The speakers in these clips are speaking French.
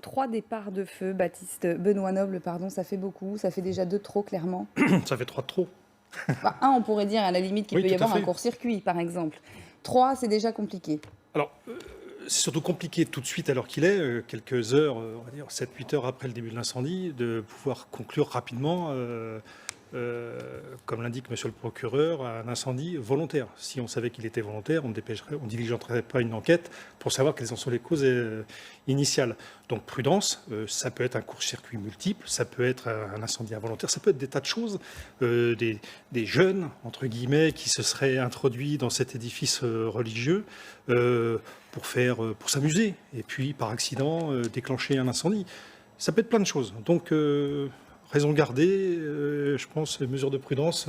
3 départs de feu, Benoît Noble, pardon, ça fait beaucoup, ça fait déjà 2 de trop, clairement. Ça fait 3 de trop. Bah, 1, on pourrait dire à la limite qu'il Oui, peut y tout à avoir un fait. court-circuit, par exemple. 3, c'est déjà compliqué. Alors, c'est surtout compliqué tout de suite alors qu'il est, quelques heures, on va dire 7-8 heures après le début de l'incendie, de pouvoir conclure rapidement, comme l'indique monsieur le procureur, un incendie volontaire. Si on savait qu'il était volontaire, on ne diligenterait pas une enquête pour savoir quelles en sont les causes initiales. Donc prudence, ça peut être un court-circuit multiple, ça peut être un incendie involontaire, ça peut être des tas de choses, des jeunes, entre guillemets, qui se seraient introduits dans cet édifice religieux pour s'amuser, et puis par accident déclencher un incendie. Ça peut être plein de choses. Donc raison gardée, je pense, mesures de prudence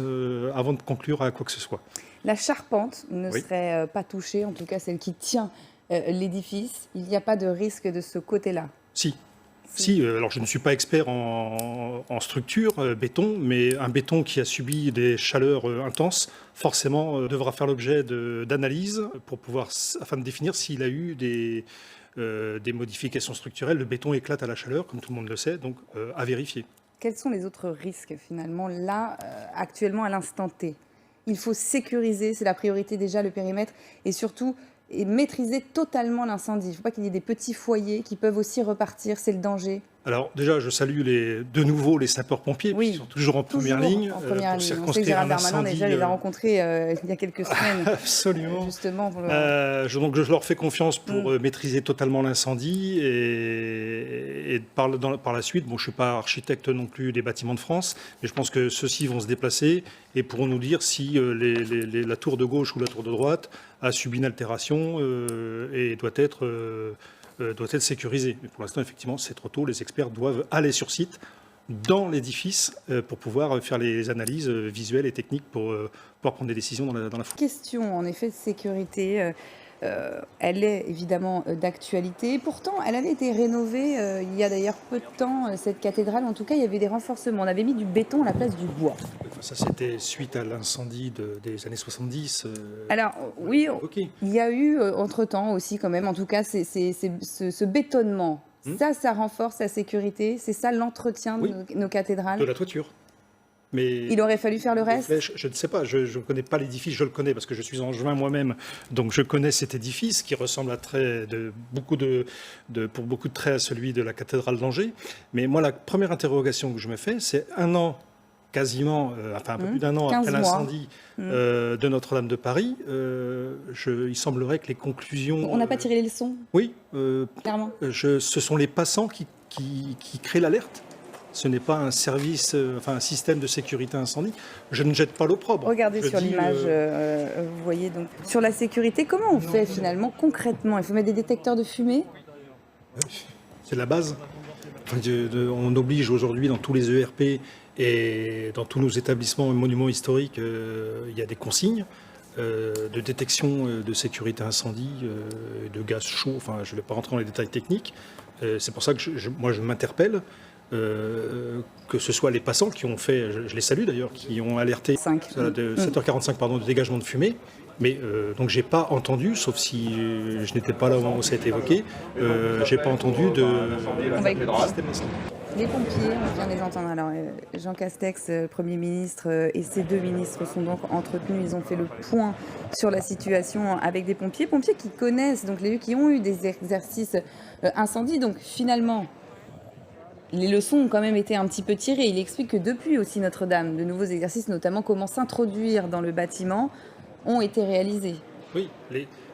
avant de conclure à quoi que ce soit. La charpente ne Oui. serait pas touchée, en tout cas celle qui tient l'édifice. Il n'y a pas de risque de ce côté-là. Si. Si, alors je ne suis pas expert en structure, béton, mais un béton qui a subi des chaleurs intenses, forcément devra faire l'objet d'analyses afin de définir s'il a eu des modifications structurelles. Le béton éclate à la chaleur, comme tout le monde le sait, donc à vérifier. Quels sont les autres risques, finalement, là, actuellement, à l'instant T? Il faut sécuriser, c'est la priorité déjà, le périmètre, et surtout et maîtriser totalement l'incendie. Il ne faut pas qu'il y ait des petits foyers qui peuvent aussi repartir, c'est le danger. Alors déjà, je salue de nouveau les sapeurs-pompiers, Oui, qui sont toujours en première ligne en première pour ligne. On sait que circonscrire Gérald un Darmanin incendie. déjà les a rencontrés il y a quelques semaines. Absolument. Justement. Pour Donc je leur fais confiance pour maîtriser totalement l'incendie et par la suite, bon, je ne suis pas architecte non plus des bâtiments de France, mais je pense que ceux-ci vont se déplacer et pourront nous dire si la tour de gauche ou la tour de droite a subi une altération et doit être sécurisée. Mais pour l'instant, effectivement, c'est trop tôt. Les experts doivent aller sur site dans l'édifice pour pouvoir faire les analyses visuelles et techniques pour pouvoir prendre des décisions dans la foulée. Question, en effet, de sécurité. Elle est évidemment d'actualité. Pourtant, elle avait été rénovée il y a d'ailleurs peu de temps, cette cathédrale. En tout cas, il y avait des renforcements. On avait mis du béton à la place du bois. Enfin, ça, c'était suite à l'incendie des années 70. Alors, oui, Ok. il y a eu entre-temps aussi quand même, en tout cas, ce bétonnement. Ça renforce la sécurité. C'est ça l'entretien Oui. de nos cathédrales. De la toiture. Mais Il aurait fallu faire le les reste. flèches, je ne sais pas, je ne connais pas l'édifice, je le connais parce que je suis en juin moi-même, donc je connais cet édifice qui ressemble pour beaucoup de traits à celui de la cathédrale d'Angers. Mais moi, la première interrogation que je me fais, c'est un an, quasiment, un peu plus d'un an 15 après mois. l'incendie de Notre-Dame de Paris, il semblerait que les conclusions... On n'a pas tiré les leçons, Oui, clairement. ce sont les passants qui créent l'alerte. Ce n'est pas un service, un système de sécurité incendie. Je ne jette pas l'opprobre. Regardez Je sur dis, l'image, vous voyez donc. Sur la sécurité, comment on fait finalement concrètement? Il faut mettre des détecteurs de fumée? c'est la base. On oblige aujourd'hui dans tous les ERP et dans tous nos établissements et monuments historiques, il y a des consignes de détection de sécurité incendie, de gaz chaud. Enfin, je ne vais pas rentrer dans les détails techniques. C'est pour ça que moi je m'interpelle. Que ce soit les passants qui ont fait, je les salue d'ailleurs, qui ont alerté 7h45 de dégagement de fumée. Mais donc j'ai pas entendu, sauf si je n'étais pas là au moment où ça a été évoqué, j'ai pas entendu de système d'incendie. Les pompiers, on vient de les entendre. Alors, Jean Castex, Premier ministre, et ces deux ministres sont donc entretenus. Ils ont fait le point sur la situation avec des pompiers. Pompiers qui connaissent, donc les lieux qui ont eu des exercices incendies. Donc finalement, les leçons ont quand même été un petit peu tirées. Il explique que depuis aussi Notre-Dame, de nouveaux exercices, notamment comment s'introduire dans le bâtiment, ont été réalisés. Oui,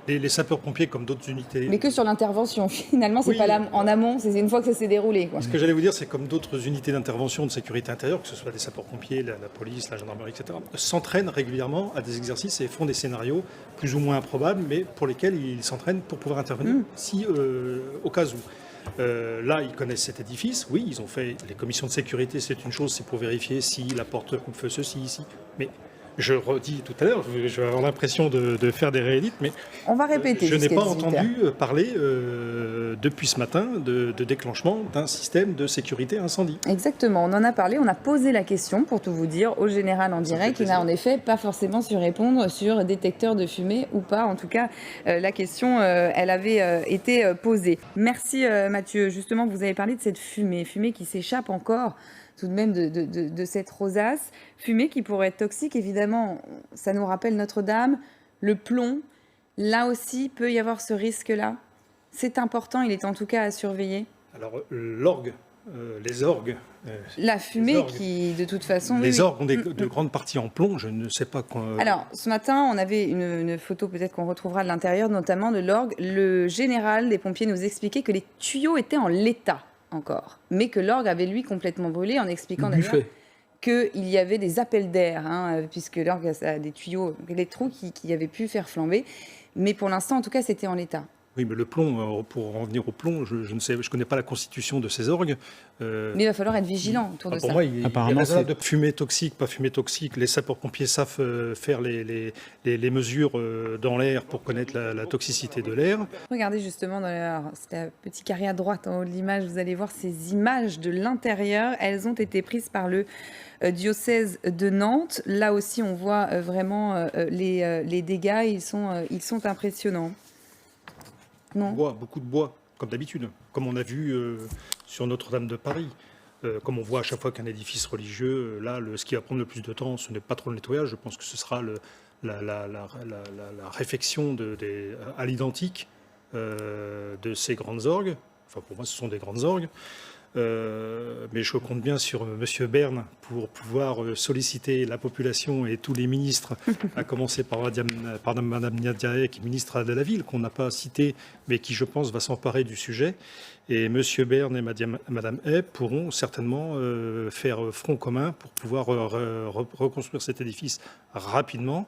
les sapeurs-pompiers comme d'autres unités. Mais que sur l'intervention, finalement, c'est Oui. pas là, en amont, c'est une fois que ça s'est déroulé, quoi. Ce que j'allais vous dire, c'est comme d'autres unités d'intervention de sécurité intérieure, que ce soit les sapeurs-pompiers, la police, la gendarmerie, etc., s'entraînent régulièrement à des exercices et font des scénarios plus ou moins improbables, mais pour lesquels ils s'entraînent pour pouvoir intervenir au cas où. Là, ils connaissent cet édifice. Oui, ils ont fait les commissions de sécurité, c'est une chose, c'est pour vérifier si la porte coupe-feu, ceci, ici. Mais je redis tout à l'heure, je vais avoir l'impression de faire des réélites, mais On va répéter. je n'ai jusqu'à pas 18 heures. entendu parler depuis ce matin de déclenchement d'un système de sécurité incendie. Exactement, on en a parlé, on a posé la question, pour tout vous dire, au général en direct. Il n'a en effet pas forcément su répondre sur détecteur de fumée ou pas. En tout cas, la question, elle avait été posée. Merci Mathieu. Justement, vous avez parlé de cette fumée qui s'échappe encore tout de même de cette rosace. Fumée qui pourrait être toxique, évidemment, ça nous rappelle Notre-Dame, le plomb. Là aussi, peut y avoir ce risque-là. C'est important, il est en tout cas à surveiller. Alors, l'orgue, les orgues... La fumée qui, de toute façon... Les orgues ont de grandes parties en plomb, je ne sais pas... Alors, ce matin, on avait une photo peut-être qu'on retrouvera de l'intérieur, notamment de l'orgue. Le général des pompiers nous expliquait que les tuyaux étaient en l'état encore, mais que l'orgue avait, lui, complètement brûlé, en expliquant d'ailleurs qu'il y avait des appels d'air, puisque l'orgue a des tuyaux, des trous qui avaient pu faire flamber. Mais pour l'instant, en tout cas, c'était en l'état. Oui, mais le plomb, pour en venir au plomb, je ne sais, je connais pas la constitution de ces orgues. Mais il va falloir être vigilant autour de ça. Pour moi, il y a de fumée toxique, pas fumée toxique. Les sapeurs-pompiers savent faire les mesures dans l'air pour connaître la toxicité de l'air. Regardez justement, c'est un petit carré à droite en haut de l'image, vous allez voir ces images de l'intérieur. Elles ont été prises par le diocèse de Nantes. Là aussi, on voit vraiment les dégâts. Ils sont impressionnants. Non. Beaucoup de bois, comme d'habitude, comme on a vu sur Notre-Dame de Paris. Comme on voit à chaque fois qu'un édifice religieux, là, ce qui va prendre le plus de temps, ce n'est pas trop le nettoyage, je pense que ce sera la réfection à l'identique de ces grandes orgues. Enfin, pour moi, ce sont des grandes orgues. Mais je compte bien sur M. Bern pour pouvoir solliciter la population et tous les ministres, à commencer par Mme Ndiaye, qui est ministre de la Ville, qu'on n'a pas cité, mais qui, je pense, va s'emparer du sujet. Et M. Bern et Mme Hay pourront certainement faire front commun pour pouvoir reconstruire cet édifice rapidement.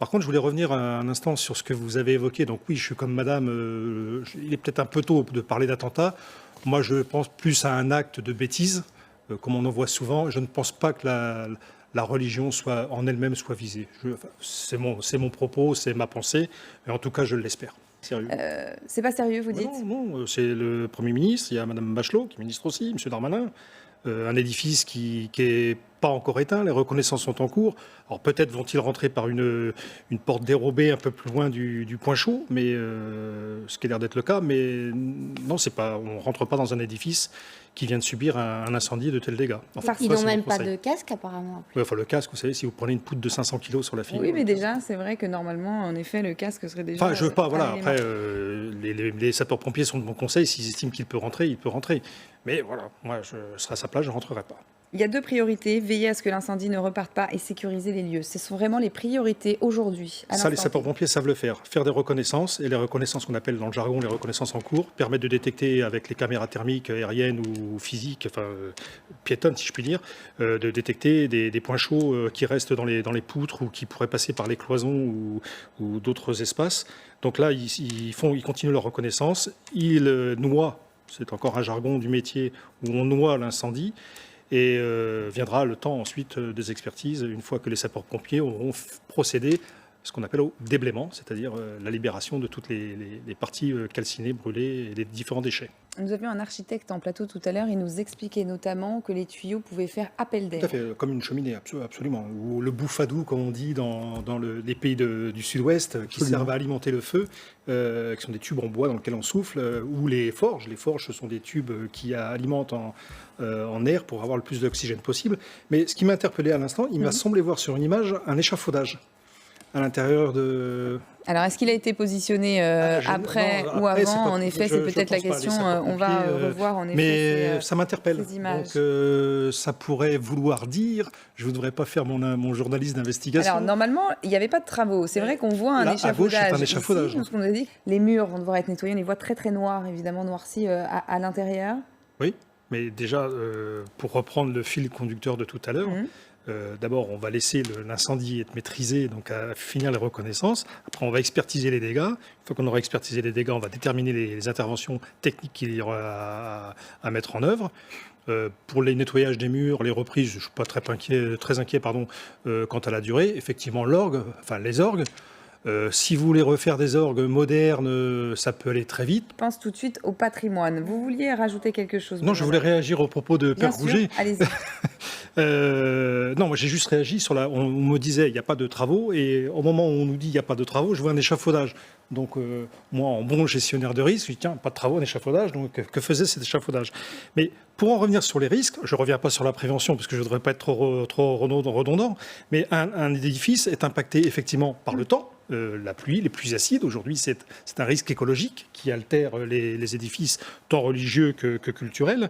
Par contre, je voulais revenir un instant sur ce que vous avez évoqué. Donc oui, je suis comme madame, il est peut-être un peu tôt de parler d'attentat. Moi, je pense plus à un acte de bêtise, comme on en voit souvent. Je ne pense pas que la religion en elle-même soit visée. C'est mon propos, c'est ma pensée, mais en tout cas, je l'espère. Sérieux. C'est pas sérieux, vous dites ? Non, c'est le Premier ministre, il y a Mme Bachelot, qui est ministre aussi, M. Darmanin. Un édifice qui n'est pas encore éteint, les reconnaissances sont en cours. Alors peut-être vont-ils rentrer par une porte dérobée un peu plus loin du point chaud, mais ce qui a l'air d'être le cas. Mais non, on ne rentre pas dans un édifice qui vient de subir un incendie de tels dégâts. Enfin, ils n'ont même pas de casque apparemment. Oui, enfin, le casque, vous savez, si vous prenez une poutre de 500 kg sur la figure... Oui, mais déjà, c'est vrai que normalement, en effet, le casque serait déjà... Enfin, je veux pas, voilà, après, les sapeurs-pompiers sont de mon conseil, s'ils estiment qu'il peut rentrer, il peut rentrer. Mais voilà, moi, je serai à sa place, je ne rentrerai pas. Il y a deux priorités, veiller à ce que l'incendie ne reparte pas et sécuriser les lieux. Ce sont vraiment les priorités aujourd'hui. Ça, les sapeurs-pompiers savent le faire. Faire des reconnaissances, et les reconnaissances qu'on appelle dans le jargon les reconnaissances en cours, permettent de détecter avec les caméras thermiques, aériennes ou physiques, enfin piétonnes si je puis dire, de détecter des points chauds qui restent dans les poutres ou qui pourraient passer par les cloisons ou d'autres espaces. Donc là, ils continuent leur reconnaissance. Ils noient, c'est encore un jargon du métier, où on noie l'incendie. Et viendra le temps ensuite des expertises, une fois que les sapeurs-pompiers auront procédé à ce qu'on appelle au déblaiement, c'est-à-dire la libération de toutes les parties calcinées, brûlées et les différents déchets. Nous avions un architecte en plateau tout à l'heure, il nous expliquait notamment que les tuyaux pouvaient faire appel d'air. Tout à fait, comme une cheminée, absolument. Ou le bouffadou, comme on dit dans les pays du sud-ouest, qui servent à alimenter le feu, qui sont des tubes en bois dans lesquels on souffle, ou les forges. Les forges, ce sont des tubes qui alimentent en air pour avoir le plus d'oxygène possible. Mais ce qui m'a interpellé à l'instant, il m'a semblé voir sur une image un échafaudage à l'intérieur de... Alors, est-ce qu'il a été positionné après ou avant? En effet, c'est peut-être la question. On va revoir en effet. Mais ça m'interpelle. Donc, ça pourrait vouloir dire, je ne voudrais pas faire mon journaliste d'investigation. Alors, normalement, il n'y avait pas de travaux. C'est vrai qu'on voit un échafaudage. À gauche, c'est un échafaudage. Ici, ce qu'on nous a dit, les murs vont devoir être nettoyés. On les voit très très noirs, évidemment noircis à l'intérieur. Oui, mais déjà, pour reprendre le fil conducteur de tout à l'heure, d'abord, on va laisser l'incendie être maîtrisé, donc à finir les reconnaissances. Après, on va expertiser les dégâts. Une fois qu'on aura expertisé les dégâts, on va déterminer les interventions techniques qu'il y aura à mettre en œuvre. Pour les nettoyages des murs, les reprises, je ne suis pas très inquiet quant à la durée. Effectivement, les orgues, Si vous voulez refaire des orgues modernes, ça peut aller très vite. Je pense tout de suite au patrimoine. Vous vouliez rajouter quelque chose? Non, je voulais réagir au propos de Père Rouget. Allez-y. Non, moi j'ai juste réagi sur on me disait il n'y a pas de travaux, et au moment où on nous dit il n'y a pas de travaux, je vois un échafaudage. Donc moi, en bon gestionnaire de risque, je dis tiens, pas de travaux, un échafaudage, donc que faisait cet échafaudage? Mais pour en revenir sur les risques, je ne reviens pas sur la prévention parce que je ne voudrais pas être trop redondant, mais un édifice est impacté effectivement par le temps. La pluie, les pluies acides, aujourd'hui c'est un risque écologique qui altère les édifices tant religieux que culturels.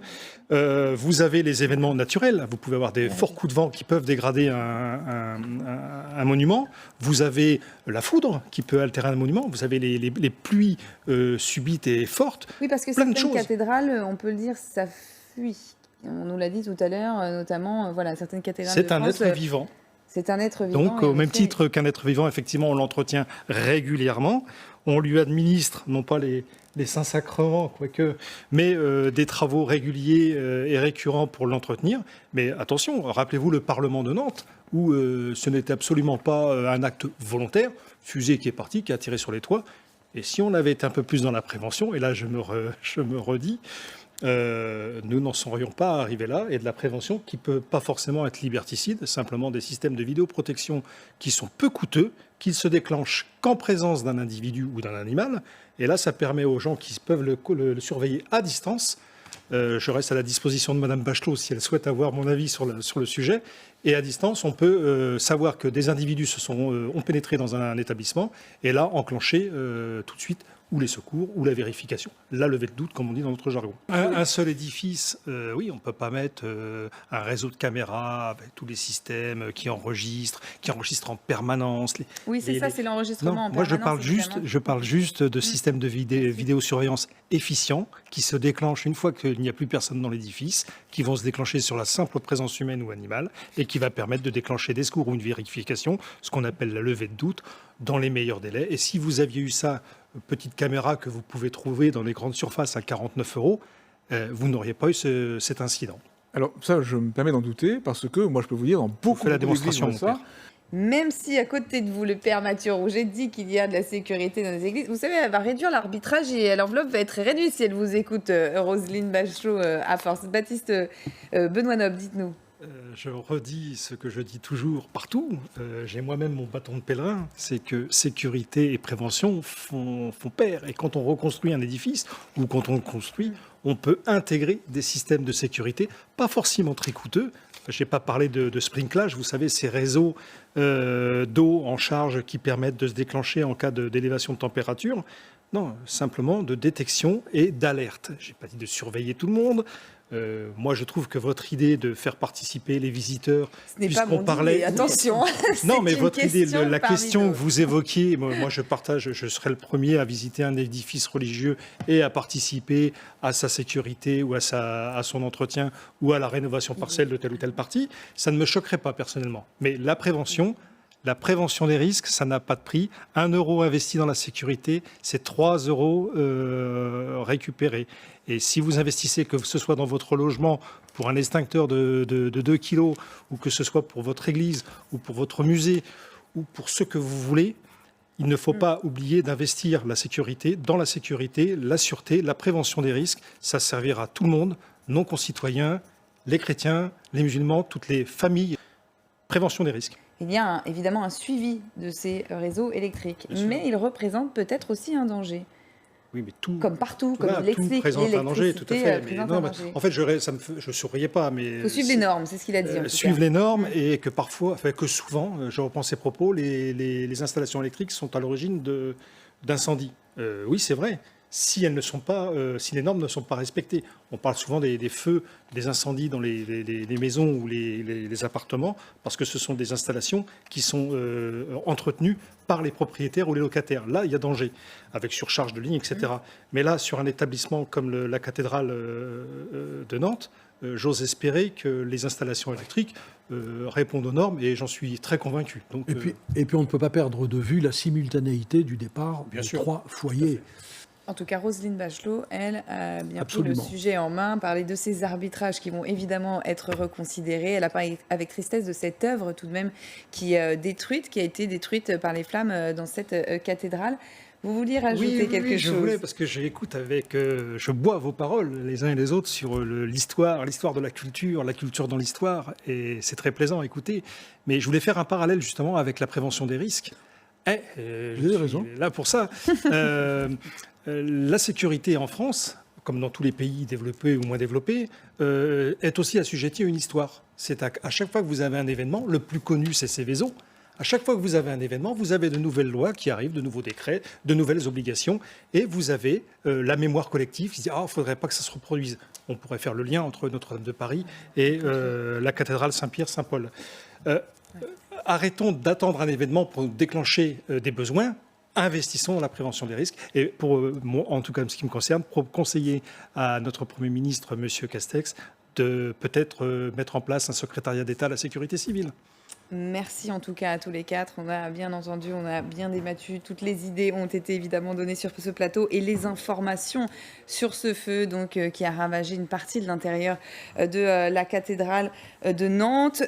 Vous avez les événements naturels, vous pouvez avoir des forts coups de vent qui peuvent dégrader un monument, vous avez la foudre qui peut altérer un monument, vous avez les pluies subites et fortes. Oui, parce que certaines cathédrales, on peut le dire, ça fuit. On nous l'a dit tout à l'heure, notamment, voilà, certaines cathédrales de France. C'est un être vivant. C'est un être vivant. Donc, au même titre qu'un être vivant, effectivement, on l'entretient régulièrement. On lui administre, non pas les saints sacrements, quoique, mais des travaux réguliers et récurrents pour l'entretenir. Mais attention, rappelez-vous le Parlement de Nantes, où ce n'était absolument pas un acte volontaire, fusée qui est partie, qui a tiré sur les toits. Et si on avait été un peu plus dans la prévention, et là je me redis, nous n'en serions pas arrivés là, et de la prévention qui ne peut pas forcément être liberticide, simplement des systèmes de vidéoprotection qui sont peu coûteux, qui ne se déclenchent qu'en présence d'un individu ou d'un animal, et là ça permet aux gens qui peuvent le surveiller à distance. Je reste à la disposition de Madame Bachelot si elle souhaite avoir mon avis sur le sujet, et à distance on peut savoir que des individus ont pénétré dans un établissement, et là enclencher tout de suite ou les secours, ou la vérification. La levée de doute, comme on dit dans notre jargon. Un seul édifice, oui, on ne peut pas mettre un réseau de caméras avec tous les systèmes qui enregistrent en permanence. Oui, c'est ça, c'est l'enregistrement en permanence. Moi, je parle juste de systèmes de vidéosurveillance efficients qui se déclenchent une fois qu'il n'y a plus personne dans l'édifice, qui vont se déclencher sur la simple présence humaine ou animale, et qui va permettre de déclencher des secours ou une vérification, ce qu'on appelle la levée de doute, dans les meilleurs délais. Et si vous aviez eu ça, petite caméra que vous pouvez trouver dans les grandes surfaces à 49 €, vous n'auriez pas eu cet incident. Alors ça, je me permets d'en douter, parce que moi je peux vous dire, dans beaucoup la démonstration de ça, même si à côté de vous, le père Mathieu Rouget dit qu'il y a de la sécurité dans les églises, vous savez, elle va réduire l'arbitrage et l'enveloppe va être réduite si elle vous écoute, Roselyne Bachelot, à force. Baptiste Benoît Noble, dites-nous. Je redis ce que je dis toujours partout. J'ai moi-même mon bâton de pèlerin. C'est que sécurité et prévention font pair. Et quand on reconstruit un édifice ou quand on le construit, on peut intégrer des systèmes de sécurité, pas forcément très coûteux. Je n'ai pas parlé de sprinklage. Vous savez, ces réseaux d'eau en charge qui permettent de se déclencher en cas d'élévation de température. Non, simplement de détection et d'alerte. Je n'ai pas dit de surveiller tout le monde. Moi, je trouve que votre idée de faire participer les visiteurs, puisqu'on parlait, attention. Non, mais votre idée, la question que vous évoquiez, moi, je partage. Je serais le premier à visiter un édifice religieux et à participer à sa sécurité ou à son entretien ou à la rénovation partielle de telle ou telle partie. Ça ne me choquerait pas personnellement. Mais la prévention des risques, ça n'a pas de prix. 1 € investi dans la sécurité, c'est 3 € récupérés. Et si vous investissez, que ce soit dans votre logement pour un extincteur de 2 kilos, ou que ce soit pour votre église, ou pour votre musée, ou pour ce que vous voulez, il ne faut pas oublier d'investir la sécurité, la sûreté, la prévention des risques. Ça servira à tout le monde, nos concitoyens, les chrétiens, les musulmans, toutes les familles. Prévention des risques. Il y a évidemment un suivi de ces réseaux électriques, mais ils représentent peut-être aussi un danger. Oui, mais tout, comme partout, tout, comme l'électricité, tout présente un danger, tout à fait. Mais non, en fait, je souriais pas, mais il faut suivre les normes, c'est ce qu'il a dit. Suivre les normes, et que parfois, que souvent, je reprends ses propos, les installations électriques sont à l'origine d'incendies. Oui, c'est vrai. Si elles ne sont pas, si les normes ne sont pas respectées. On parle souvent des feux, des incendies dans les maisons ou les appartements, parce que ce sont des installations qui sont entretenues par les propriétaires ou les locataires. Là, il y a danger, avec surcharge de lignes, etc. Mais là, sur un établissement comme la cathédrale de Nantes, j'ose espérer que les installations électriques répondent aux normes, et j'en suis très convaincu. Donc, et puis on ne peut pas perdre de vue la simultanéité du départ des 3 foyers. En tout cas, Roselyne Bachelot, elle, a bien pris le Absolument. sujet en main, parler de ces arbitrages qui vont évidemment être reconsidérés. Elle a parlé avec tristesse de cette œuvre tout de même qui a été détruite par les flammes dans cette cathédrale. Vous vouliez rajouter quelque chose? Je voulais, parce que j'écoute je bois vos paroles les uns et les autres sur l'histoire de la culture dans l'histoire, et c'est très plaisant à écouter. Mais je voulais faire un parallèle justement avec la prévention des risques. Vous avez raison. Là pour ça. La sécurité en France, comme dans tous les pays développés ou moins développés, est aussi assujettie à une histoire. C'est à chaque fois que vous avez un événement, le plus connu c'est Céveso. À chaque fois que vous avez un événement, vous avez de nouvelles lois qui arrivent, de nouveaux décrets, de nouvelles obligations, et vous avez la mémoire collective qui dit « Ah, il ne faudrait pas que ça se reproduise ». On pourrait faire le lien entre Notre-Dame de Paris et la cathédrale Saint-Pierre-Saint-Paul. Arrêtons d'attendre un événement pour déclencher des besoins. Investissons dans la prévention des risques. Et pour moi, en tout cas, en ce qui me concerne, pour conseiller à notre Premier ministre, M. Castex, de peut-être mettre en place un secrétariat d'État à la sécurité civile. Merci en tout cas à tous les quatre. On a bien entendu, on a bien débattu. Toutes les idées ont été évidemment données sur ce plateau et les informations sur ce feu donc, qui a ravagé une partie de l'intérieur de la cathédrale de Nantes.